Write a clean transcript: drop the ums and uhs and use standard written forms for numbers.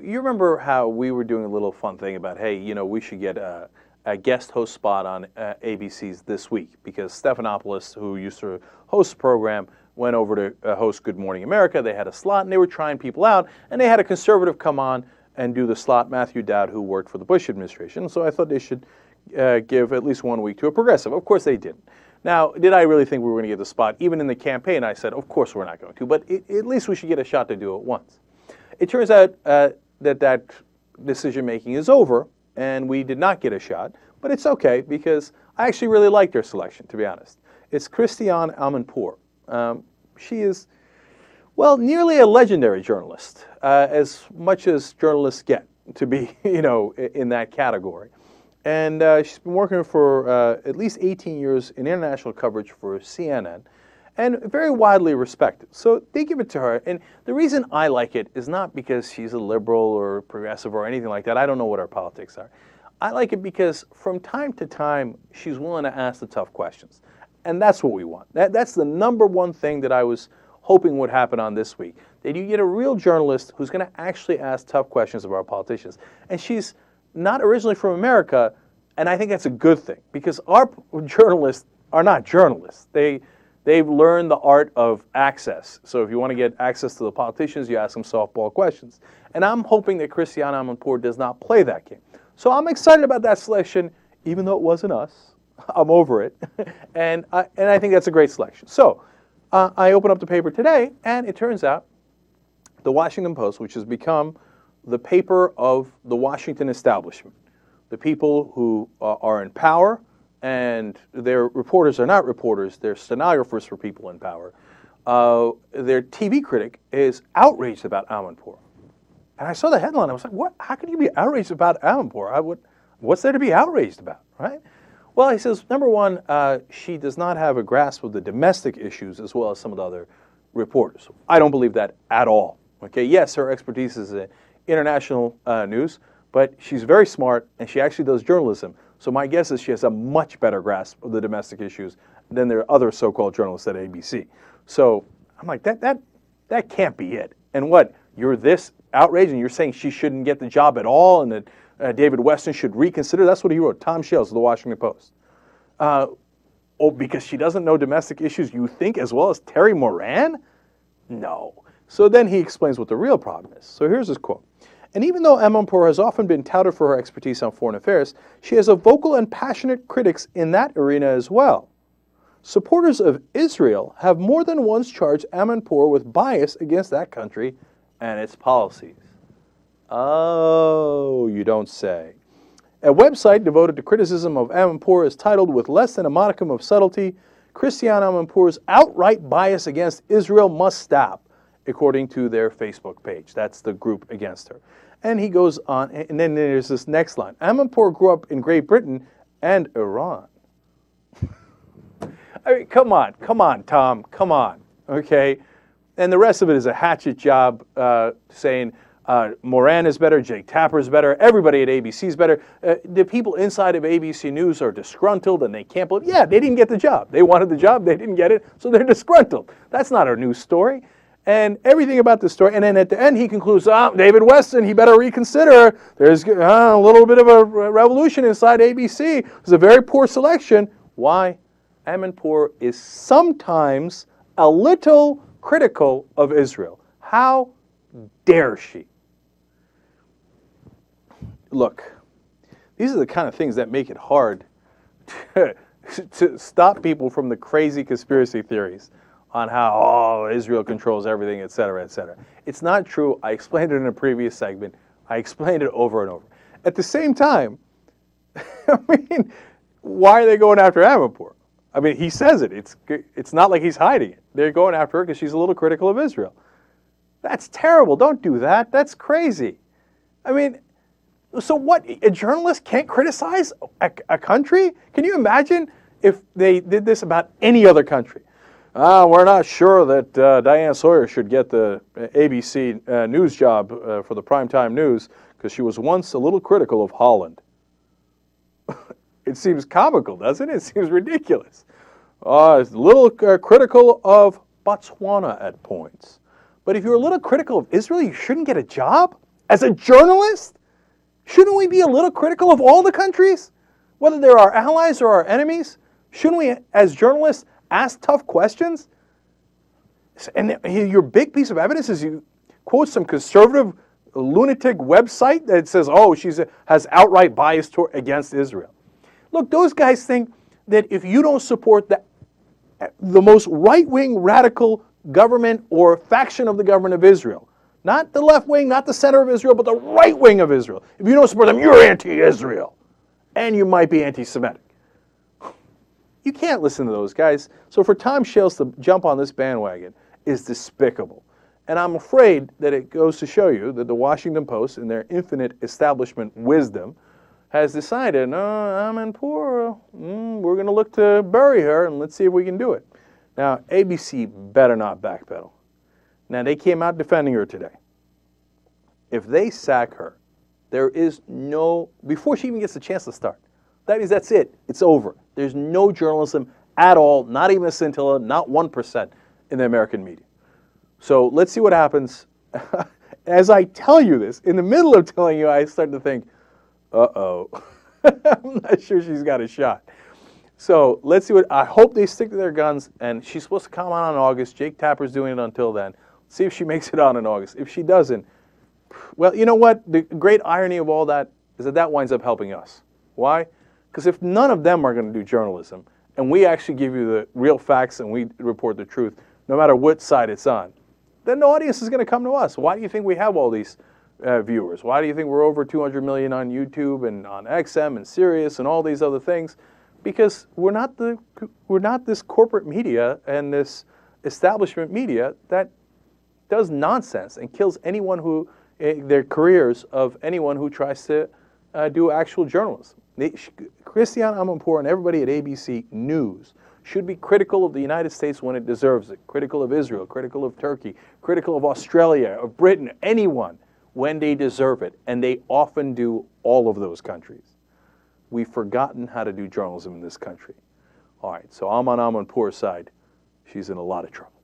you remember how we were doing a little fun thing about, hey, we should get a guest host spot on ABC's This Week, because Stephanopoulos, who used to host the program, went over to host Good Morning America. They had a slot, and they were trying people out, and they had a conservative come on and do the slot, Matthew Dowd, who worked for the Bush administration. So I thought they should give at least 1 week to a progressive. Of course they didn't. Now, did I really think we were going to get the spot? Even in the campaign, I said, of course we're not going to, but at least we should get a shot to do it once. It turns out that decision-making is over, and we did not get a shot, but it's okay, because I actually really like their selection, to be honest. It's Christiane Amanpour. She is, well, nearly a legendary journalist, as much as journalists get to be, in that category. And she's been working for at least 18 years in international coverage for CNN, and very widely respected. So they give it to her. And the reason I like it is not because she's a liberal or progressive or anything like that. I don't know what her politics are. I like it because from time to time, she's willing to ask the tough questions. And that's what we want. That's the number one thing that I was hoping would happen on This Week, that you get a real journalist who's going to actually ask tough questions of our politicians. And she's not originally from America, and I think that's a good thing, because our journalists are not journalists. They've learned the art of access. So if you want to get access to the politicians, you ask them softball questions. And I'm hoping that Christiane Amanpour does not play that game. So I'm excited about that selection, even though it wasn't us. I'm over it. and I think that's a great selection. So I open up the paper today, and it turns out the Washington Post, which has become the paper of the Washington establishment, the people who are in power, and their reporters are not reporters, they're stenographers for people in power. Their TV critic is outraged about Amanpour. And I saw the headline, I was like, what? How can you be outraged about Amanpour? What's there to be outraged about, right? Well, he says, number one, she does not have a grasp of the domestic issues as well as some of the other reporters. I don't believe that at all. Okay, yes, her expertise is in international news, but she's very smart, and she actually does journalism. So my guess is she has a much better grasp of the domestic issues than their other so-called journalists at ABC. So I'm like, that can't be it. And what, you're this outraged, and you're saying she shouldn't get the job at all, and that David Weston should reconsider? That's what he wrote, Tom Shales of the Washington Post. Because she doesn't know domestic issues, you think, as well as Terry Moran? No. So then he explains what the real problem is. So here's his quote. And even though Amanpour has often been touted for her expertise on foreign affairs, she has a vocal and passionate critics in that arena as well. Supporters of Israel have more than once charged Amanpour with bias against that country and its policies. Oh, you don't say. A website devoted to criticism of Amanpour is titled, with less than a modicum of subtlety, Christiane Amanpour's outright bias against Israel must stop, according to their Facebook page. That's the group against her. And he goes on, and then there's this next line. Amanpour grew up in Great Britain and Iran. I mean, come on, Tom, come on, okay? And the rest of it is a hatchet job saying Moran is better, Jake Tapper is better, everybody at ABC is better. The people inside of ABC News are disgruntled, and they can't believe, yeah, they didn't get the job. They wanted the job, they didn't get it, so they're disgruntled. That's not a news story. And everything about the story, and then at the end he concludes, David Weston, he better reconsider. There's a little bit of a revolution inside ABC. It was a very poor selection. Why? Amanpour is sometimes a little critical of Israel. How dare she? Look, these are the kind of things that make it hard to stop people from the crazy conspiracy theories on how, Israel controls everything, et cetera, et cetera. It's not true. I explained it in a previous segment. I explained it over and over. At the same time, I mean, why are they going after Amanpour? I mean, he says it. It's not like he's hiding it. They're going after her because she's a little critical of Israel. That's terrible. Don't do that. That's crazy. I mean, so what? A journalist can't criticize a country? Can you imagine if they did this about any other country? We're not sure that Diane Sawyer should get the ABC news job for the primetime news because she was once a little critical of Holland. It seems comical, doesn't it? It seems ridiculous. It's a little critical of Botswana at points. But if you're a little critical of Israel, you shouldn't get a job? As a journalist, shouldn't we be a little critical of all the countries? Whether they're our allies or our enemies? Shouldn't we, as journalists, ask tough questions? And your big piece of evidence is you quote some conservative lunatic website that says, oh, has outright bias against Israel. Look, those guys think that if you don't support the most right-wing radical government or faction of the government of Israel, not the left wing, not the center of Israel, but the right wing of Israel, if you don't support them, you're anti-Israel. And you might be anti-Semitic. You can't listen to those guys. So for Tom Shales to jump on this bandwagon is despicable. And I'm afraid that it goes to show you that the Washington Post, in their infinite establishment wisdom, has decided, no, Amanpour, we're going to look to bury her and let's see if we can do it. Now, ABC better not backpedal. Now, they came out defending her today. If they sack her, there is no, before she even gets a chance to start, that means that's it. It's over. There's no journalism at all, not even a scintilla, not 1% in the American media. So let's see what happens. As I tell you this, in the middle of telling you, I start to think, uh-oh, I'm not sure she's got a shot. So let's see what, I hope they stick to their guns, and she's supposed to come out in August. Jake Tapper's doing it until then. See if she makes it out in August. If she doesn't, well, you know what? The great irony of all that is that winds up helping us. Why? Because if none of them are going to do journalism, and we actually give you the real facts and we report the truth, no matter what side it's on, then the audience is going to come to us. Why do you think we have all these viewers? Why do you think we're over 200 million on YouTube and on XM and Sirius and all these other things? Because we're not this corporate media and this establishment media that does nonsense and kills anyone who their careers of anyone who tries to do actual journalism. Christiane Amanpour and everybody at ABC News should be critical of the United States when it deserves it, critical of Israel, critical of Turkey, critical of Australia, of Britain, anyone when they deserve it, and they often do all of those countries. We've forgotten how to do journalism in this country. All right, so I'm on Amanpour's side. She's in a lot of trouble.